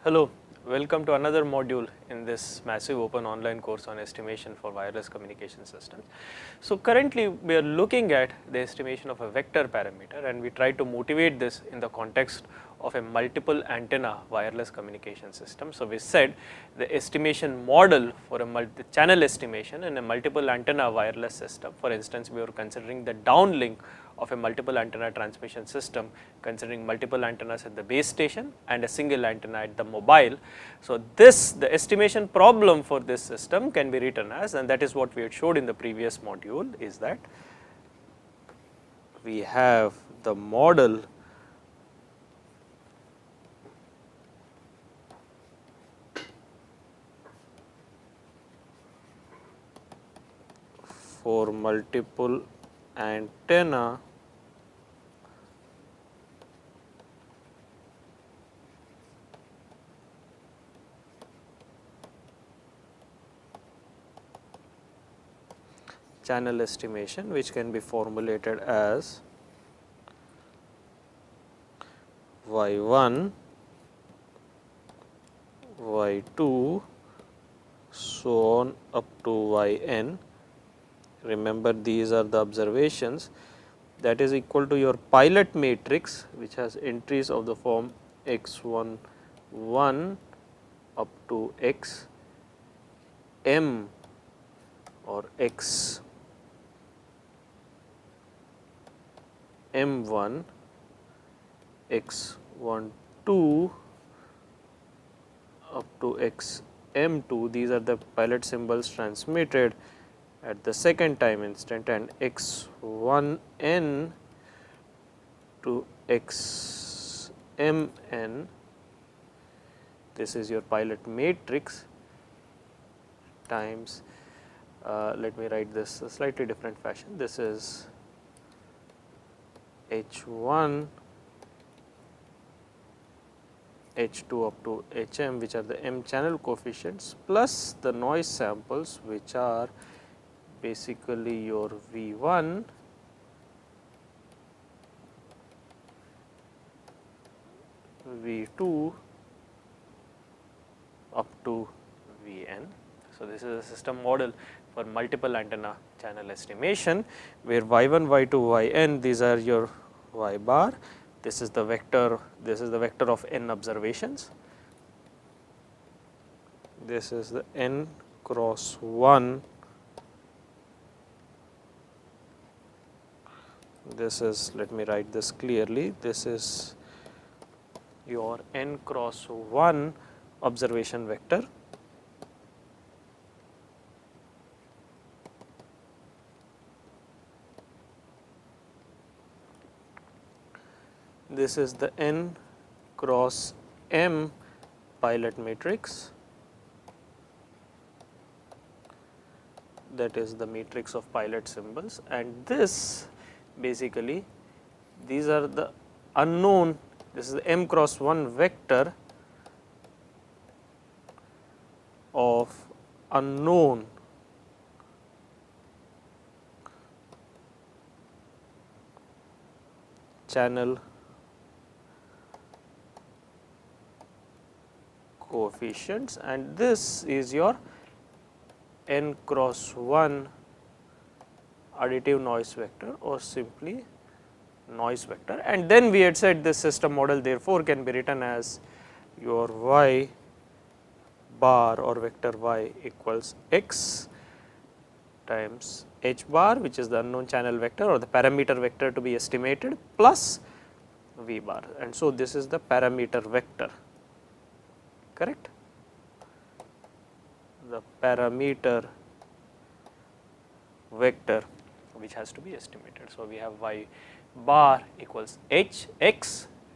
Hello, welcome to another module in this massive open online course on estimation for wireless communication systems. So currently we are looking at the estimation of a vector parameter, and we try to motivate this in the context of a multiple antenna wireless communication system. So we said the estimation model for a multi-channel estimation in a multiple antenna wireless system. For instance, we were considering the downlink of a multiple antenna transmission system, considering multiple antennas at the base station and a single antenna at the mobile. So the estimation problem for this system can be written as, and that is what we had showed in the previous module, is that we have the model for multiple antenna channel estimation, which can be formulated as y1, y2, so on up to yn. Remember, these are the observations, that is equal to your pilot matrix, which has entries of the form x1 1 up to x m or x m1, x1 2 up to x m2. These are the pilot symbols transmitted at the second time instant, and x1n to xmn. This is your pilot matrix times, let me write this a slightly different fashion. This is h1, h2 up to hm, which are the m channel coefficients, plus the noise samples, which are basically your V1, V2 up to Vn. So this is a system model for multiple antenna channel estimation, where y1, y2, yn, these are your y bar. This is the vector of n observations. This is the n cross 1. This is, let me write this clearly, this is your n cross 1 observation vector. This is the n cross m pilot matrix, that is the matrix of pilot symbols, and this basically, these are the unknown, this is the m cross 1 vector of unknown channel coefficients, and this is your n cross 1 additive noise vector, or simply noise vector. And then we had said this system model therefore can be written as your y bar or vector y equals x times h bar, which is the unknown channel vector or the parameter vector to be estimated, plus v bar. And so this is the parameter vector, correct? The parameter vector which has to be estimated. So we have y bar equals x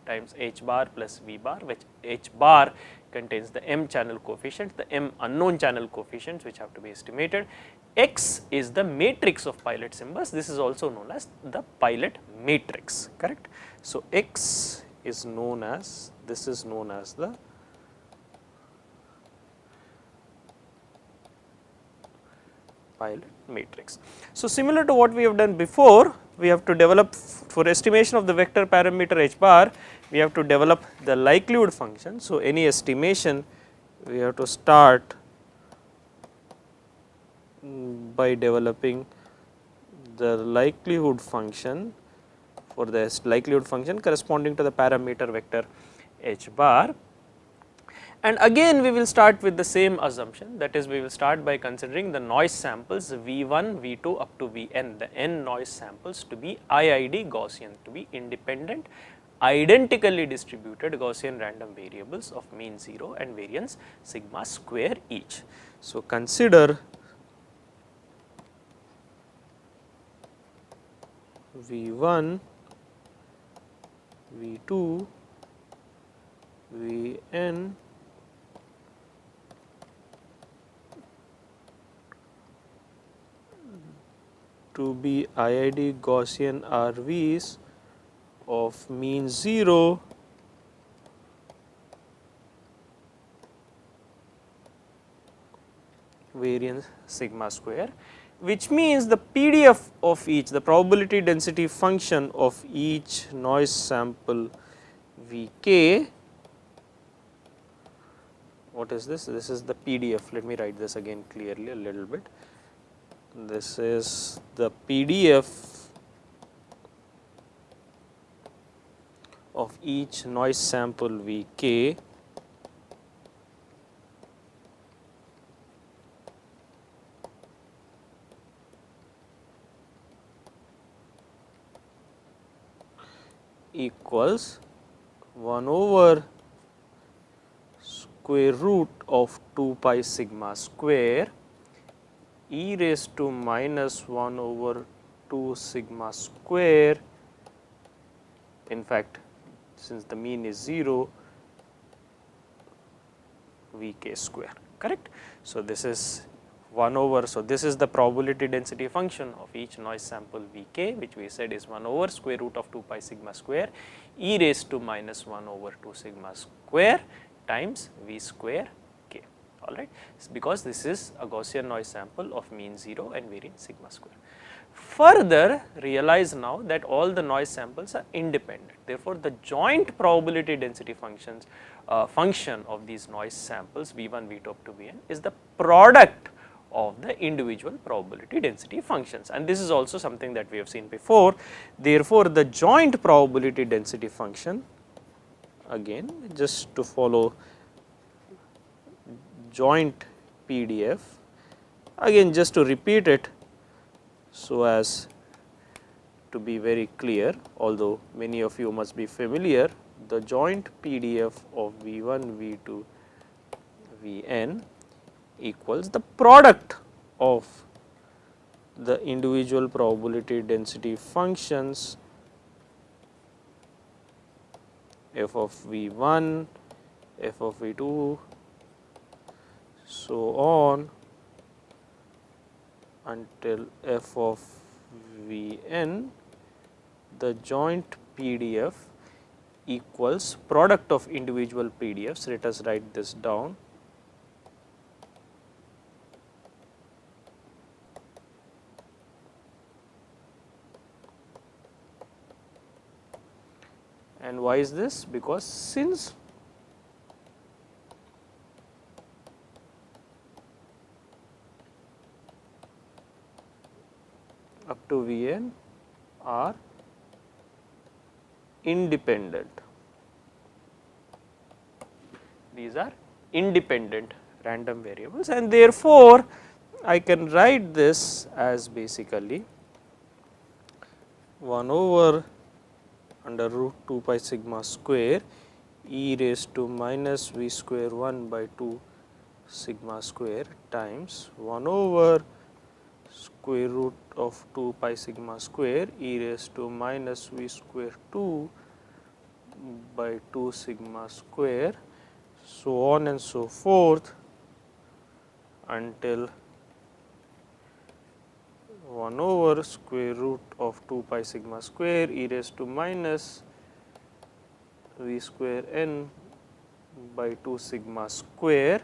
times h bar plus v bar, which h bar contains the m channel coefficients, the m unknown channel coefficients which have to be estimated. X is the matrix of pilot symbols. This is also known as the pilot matrix, correct? So x is known as, this is known as the pilot matrix. So similar to what we have done before, we have to develop for estimation of the vector parameter h bar, we have to develop the likelihood function. So, any estimation we have to start by developing the likelihood function for the likelihood function corresponding to the parameter vector h bar. And again we will start with the same assumption, that is we will start by considering the noise samples V1, V2 up to Vn, the n noise samples to be IID Gaussian, to be independent identically distributed Gaussian random variables of mean 0 and variance sigma square each. So, consider V1, V2, Vn to be IID Gaussian RVs of mean 0 variance sigma square, which means the PDF of each, the probability density function of each noise sample Vk. What is this? This is the PDF. Let me write this again clearly a little bit. This is the PDF of each noise sample Vk equals 1 over square root of 2 pi sigma square e raised to minus 1 over 2 sigma square. In fact, since the mean is 0, Vk square, correct. So, this is 1 over, so this is the probability density function of each noise sample Vk, which we said is 1 over square root of 2 pi sigma square e raised to minus 1 over 2 sigma square times V square k, alright, because this is a Gaussian noise sample of mean 0 and variance sigma square. Further, realize now that all the noise samples are independent, therefore, the joint probability density functions function of these noise samples V1, V2 up to Vn is the product of the individual probability density functions, and this is also something that we have seen before. Therefore, the joint probability density function, again just to follow joint PDF, again just to repeat it so as to be very clear, although many of you must be familiar, the joint PDF of V1, V2, Vn equals the product of the individual probability density functions f of V1, f of V2, so on until f of Vn, the joint PDF equals product of individual PDFs. Let us write this down. And why is this? Because since up to Vn are independent, these are independent random variables, and therefore, I can write this as basically 1 over under root 2 pi sigma square e raised to minus v square 1 by 2 sigma square times 1 over square root of 2 pi sigma square e raised to minus v square 2 by 2 sigma square, so on and so forth until 1 over square root of 2 pi sigma square e raised to minus v square n by 2 sigma square,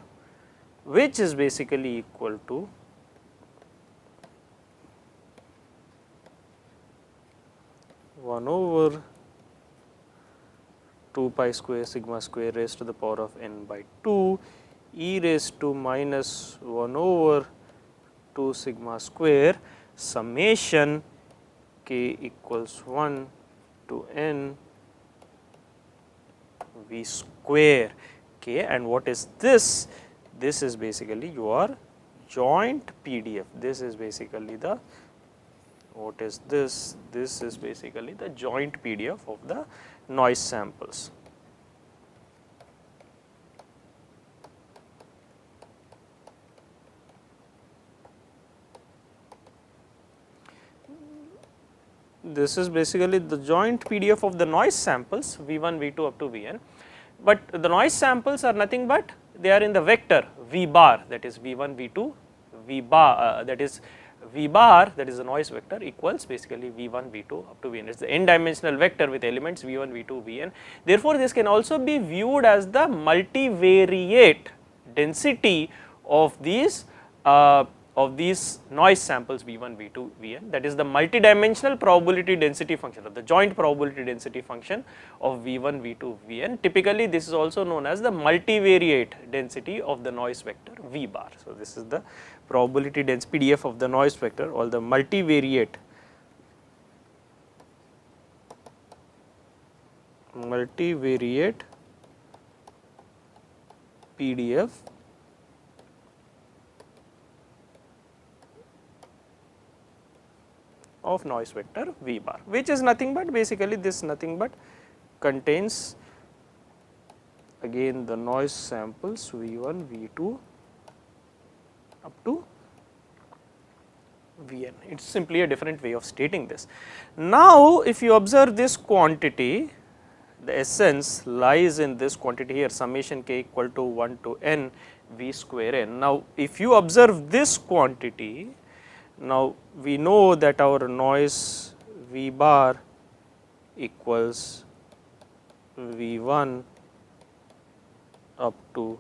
which is basically equal to 1 over 2 pi square sigma square raised to the power of n by 2 e raised to minus 1 over 2 sigma square summation k equals 1 to n v square k. And what is this? This is basically your joint PDF. This is basically the, what is this? This is basically the joint PDF of the noise samples. This is basically the joint PDF of the noise samples V1, V2 up to Vn, but the noise samples are nothing but they are in the vector V bar, that is V1, V2, V bar, that is V bar, that is the noise vector, equals basically V1, V2 up to Vn. It is the n dimensional vector with elements V1, V2, Vn. Therefore, this can also be viewed as the multivariate density of these noise samples V1, V2, Vn, that is the multidimensional probability density function or the joint probability density function of V1, V2, Vn. Typically, this is also known as the multivariate density of the noise vector V bar. So, this is the probability density PDF of the noise vector or the multivariate PDF of noise vector V bar, which is nothing but basically this nothing but contains again the noise samples V1, V2 up to Vn. It is simply a different way of stating this. Now, if you observe this quantity, the essence lies in this quantity here, summation k equal to 1 to n V square n. Now, if you observe this quantity, now we know that our noise V bar equals V1 up to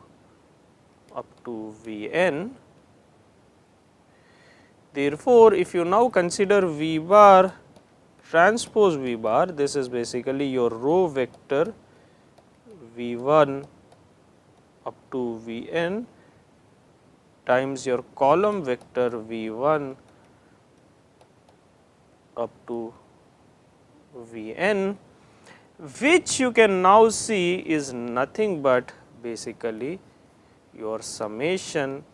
Vn. Therefore, if you now consider V bar transpose V bar, this is basically your row vector V1 up to Vn times your column vector V1 up to Vn, which you can now see is nothing but basically your summation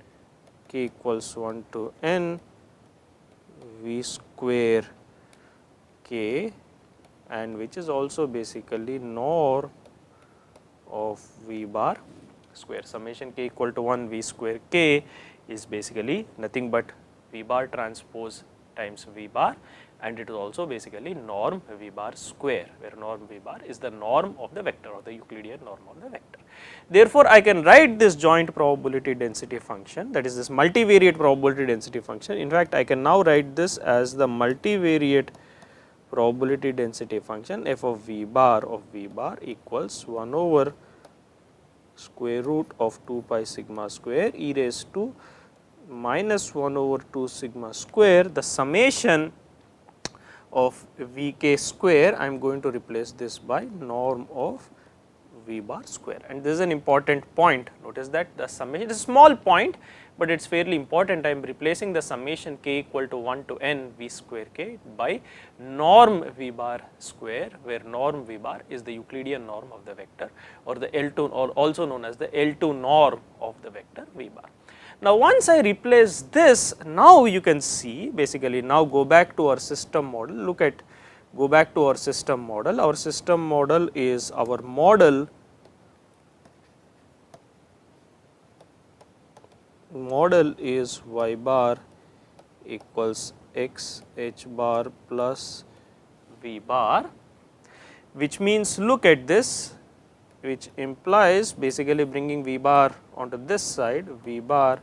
k equals 1 to n V square k, and which is also basically norm of V bar square. Summation k equal to 1 V square k is basically nothing but V bar transpose times V bar, and it is also basically norm V bar square, where norm V bar is the norm of the vector or the Euclidean norm of the vector. Therefore, I can write this joint probability density function, that is this multivariate probability density function. In fact, I can now write this as the multivariate probability density function f of V bar equals 1 over square root of 2 pi sigma square e raised to minus 1 over 2 sigma square, the summation of Vk square. I am going to replace this by norm of V bar square, and this is an important point. Notice that the summation is a small point, but it is fairly important. I am replacing the summation k equal to 1 to n V square k by norm V bar square, where norm V bar is the Euclidean norm of the vector or the L2, or also known as the L2 norm of the vector V bar. Now, once I replace this, now you can see basically, now go back to our system model, go back to our system model. Our system model is our model is y bar equals x h bar plus v bar, which means look at this, which implies basically bringing v bar onto this side, v bar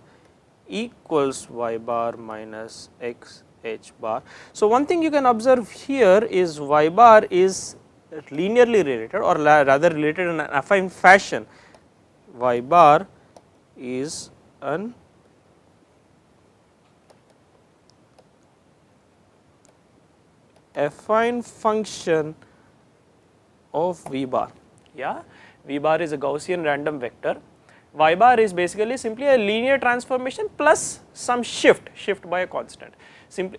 equals y bar minus x h bar. So, one thing you can observe here is y bar is linearly related, or rather related in an affine fashion. Y bar is an affine function of V bar. Yeah, V bar is a Gaussian random vector. Y bar is basically simply a linear transformation plus some shift by a constant.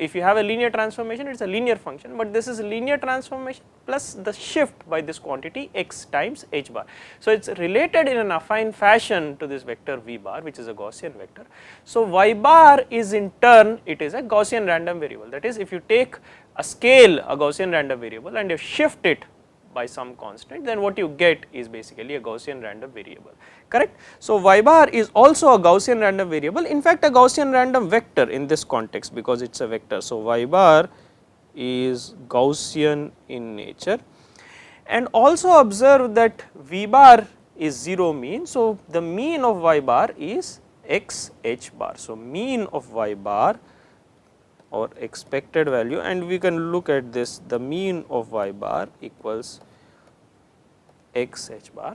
If you have a linear transformation, it is a linear function, but this is a linear transformation plus the shift by this quantity x times h bar. So it is related in an affine fashion to this vector V bar, which is a Gaussian vector. So Y bar is in turn, it is a Gaussian random variable. That is, if you take a scale, a Gaussian random variable, and you shift it by some constant, then what you get is basically a Gaussian random variable, correct. So Y bar is also a Gaussian random variable, in fact a Gaussian random vector in this context, because it is a vector. So Y bar is Gaussian in nature, and also observe that V bar is 0 mean. So the mean of Y bar is x h bar. So mean of Y bar or expected value, and we can look at this, the mean of Y bar equals x h bar.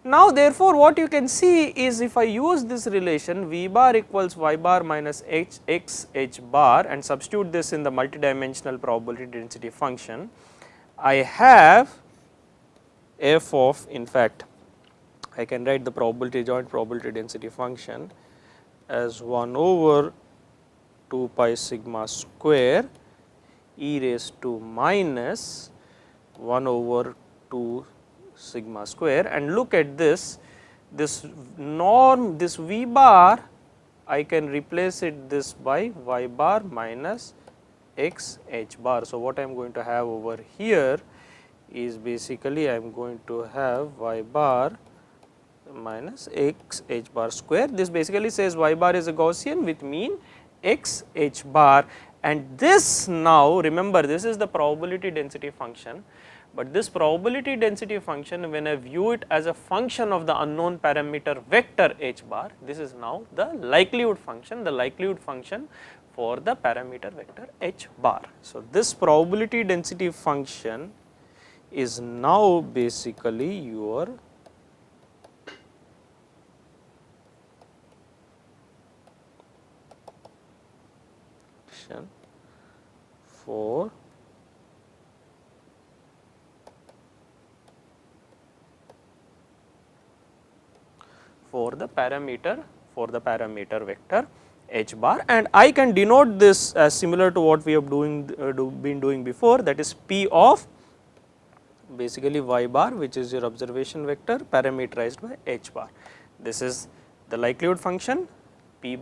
Now therefore what you can see is, if I use this relation V bar equals Y bar minus x h bar and substitute this in the multidimensional probability density function, I have f of, in fact I can write the probability joint probability density function as 1 over 2 pi sigma square e raised to minus 1 over 2 sigma square, and look at this norm, this V bar I can replace it this by Y bar minus x h bar. So what I am going to have over here is basically I am going to have Y bar minus x h bar square. This basically says Y bar is a Gaussian with mean x h bar, and this, now remember, this is the probability density function, but this probability density function, when I view it as a function of the unknown parameter vector h bar, this is now the likelihood function for the parameter vector h bar. So this probability density function is now basically your for the parameter vector h bar, and I can denote this as similar to what we have been doing before, that is P of basically Y bar, which is your observation vector parameterized by h bar. This is the likelihood function P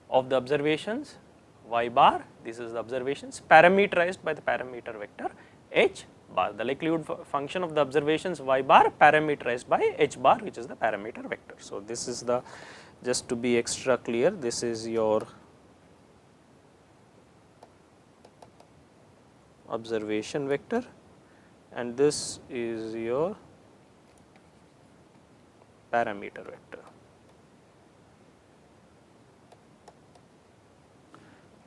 of the observations, Y bar, this is the observations parameterized by the parameter vector h bar, the likelihood function of the observations Y bar parameterized by h bar, which is the parameter vector. So this is the, just to be extra clear, this is your observation vector and this is your parameter vector.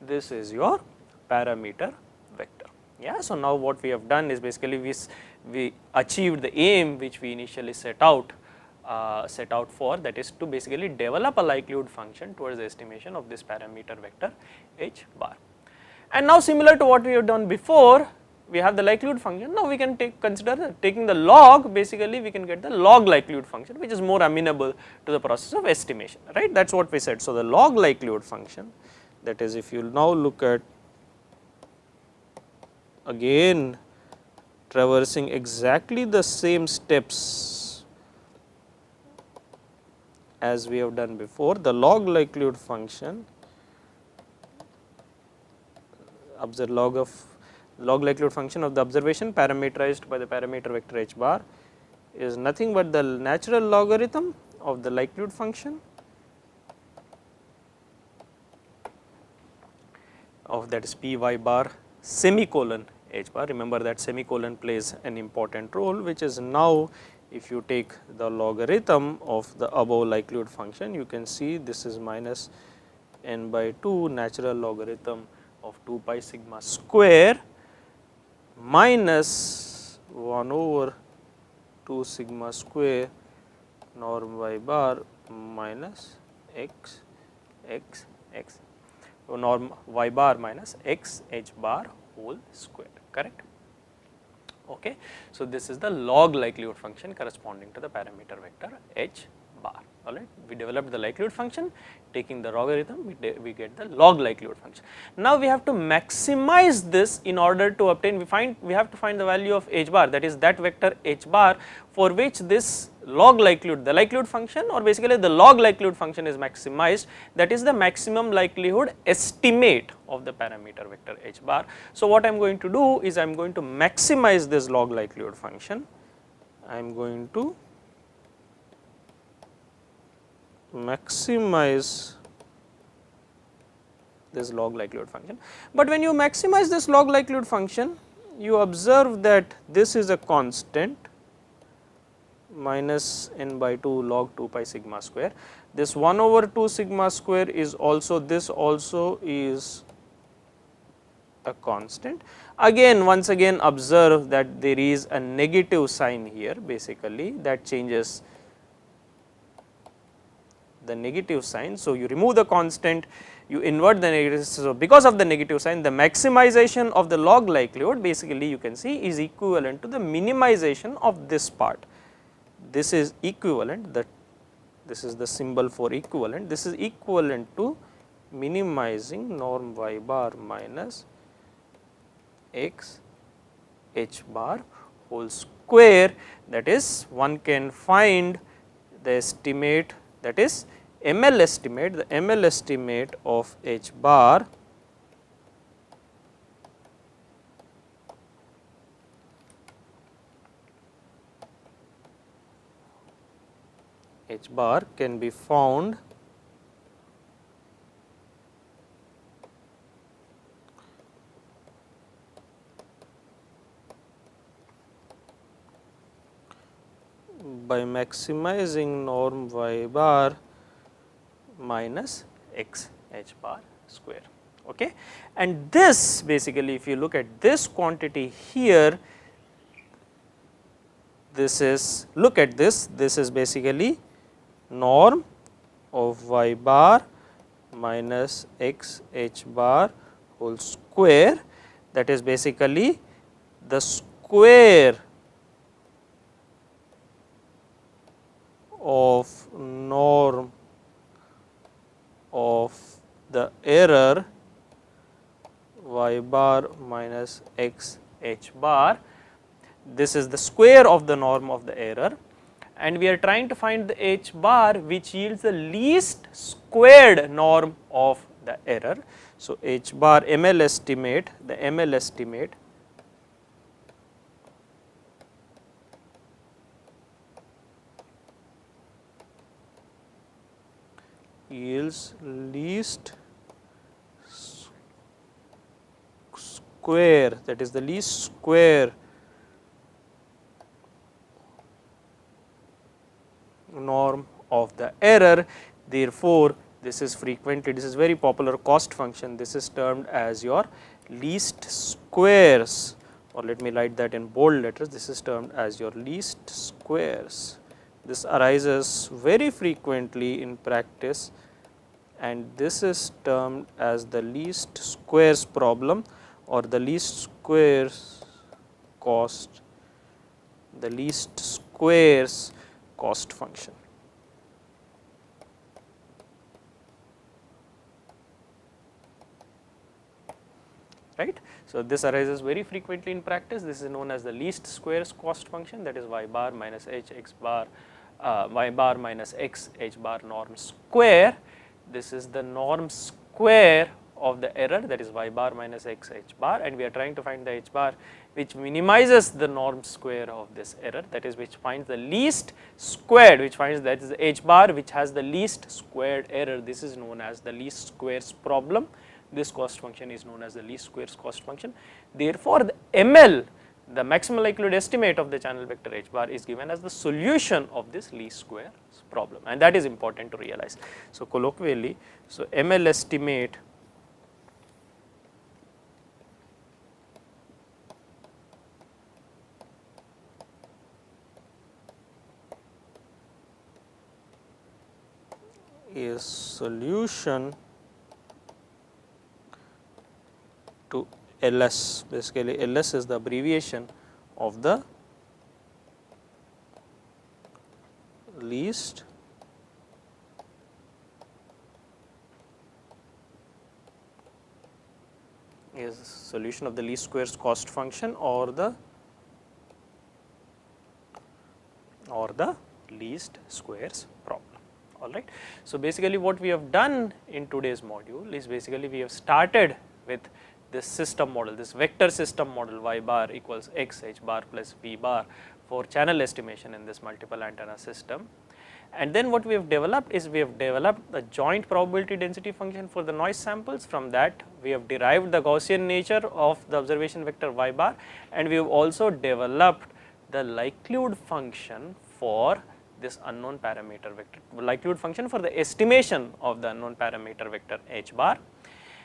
This is your parameter vector. Yeah. So now what we have done is basically we achieved the aim which we initially set out for, that is to basically develop a likelihood function towards the estimation of this parameter vector h bar. And now similar to what we have done before, we have the likelihood function. Now we can consider taking the log, basically we can get the log likelihood function, which is more amenable to the process of estimation, right. That is what we said. So the log likelihood function, that is, if you now look at again traversing exactly the same steps as we have done before, the log likelihood function, log likelihood function of the observation parameterized by the parameter vector h bar is nothing but the natural logarithm of the likelihood function of, that is P y bar semicolon h bar. Remember that semicolon plays an important role, which is now if you take the logarithm of the above likelihood function, you can see this is minus n by 2 natural logarithm of 2 pi sigma square minus 1 over 2 sigma square norm y bar minus x norm y bar minus x h bar whole square, correct. Okay. So, this is the log likelihood function corresponding to the parameter vector h bar, alright. We developed the likelihood function, taking the logarithm we get the log likelihood function. Now, we have to maximize this in order to obtain, we have to find the value of h bar, that is that vector h bar for which this log likelihood, the likelihood function or basically the log likelihood function is maximized, that is the maximum likelihood estimate of the parameter vector h bar. So, what I am going to do is I am going to maximize this log likelihood function, I am going to maximize this log likelihood function. But when you maximize this log likelihood function, you observe that this is a constant minus n by 2 log 2 pi sigma square. This 1 over 2 sigma square is also, this also is a constant. Again, once again observe that there is a negative sign here, basically that changes the negative sign. So, you remove the constant, you invert the negative. So, because of the negative sign, the maximization of the log likelihood basically you can see is equivalent to the minimization of this part. This is equivalent, that this is the symbol for equivalent, this is equivalent to minimizing norm y bar minus x h bar whole square, that is one can find the estimate, that is ML estimate, the ML estimate of h bar can be found by maximizing norm y bar minus x h bar square. Okay. And this basically, if you look at this quantity here, this is, look at this, this is basically norm of y bar minus x h bar whole square, that is basically the square of norm of the error y bar minus x h bar. This is the square of the norm of the error, and we are trying to find the h bar which yields the least squared norm of the error. So, h bar ML estimate, the ML estimate yields least square, that is the least square norm of the error. Therefore, this is frequently, this is very popular cost function, this is termed as your least squares, or let me write that in bold letters, this is termed as your least squares. This arises very frequently in practice, and this is termed as the least squares problem or the least squares cost, the least squares cost function. Right. So, this arises very frequently in practice, this is known as the least squares cost function, that is y bar minus h x bar y bar minus x h bar norm square. This is the norm square of the error, that is y bar minus x h bar, and we are trying to find the h bar which minimizes the norm square of this error, that is which finds the least squared, which finds that is the h bar which has the least squared error. This is known as the least squares problem. This cost function is known as the least squares cost function. Therefore, the ML, the maximum likelihood estimate of the channel vector h bar, is given as the solution of this least squares problem, and that is important to realize. So, colloquially, so ML estimate is solution to LS. Basically LS is the abbreviation of the least is solution of the least squares cost function or the least squares problem. All right. So, basically what we have done in today's module is basically we have started with this system model, this vector system model y bar equals x h bar plus v bar for channel estimation in this multiple antenna system. And then what we have developed is we have developed the joint probability density function for the noise samples. From that we have derived the Gaussian nature of the observation vector y bar, and we have also developed the likelihood function for this unknown parameter vector, likelihood function for the estimation of the unknown parameter vector h bar.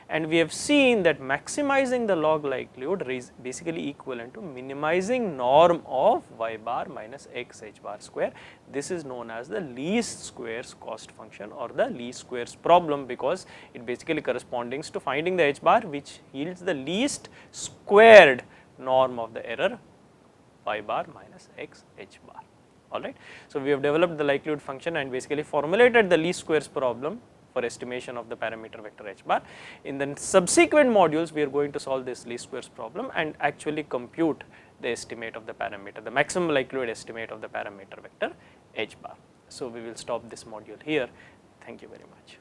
And we have seen that maximizing the log likelihood is basically equivalent to minimizing norm of y bar minus x h bar square. This is known as the least squares cost function or the least squares problem, because it basically corresponds to finding the h bar which yields the least squared norm of the error y bar minus x h bar. All right. So, we have developed the likelihood function and basically formulated the least squares problem for estimation of the parameter vector h bar. In the subsequent modules, we are going to solve this least squares problem and actually compute the estimate of the parameter, the maximum likelihood estimate of the parameter vector h bar. So, we will stop this module here. Thank you very much.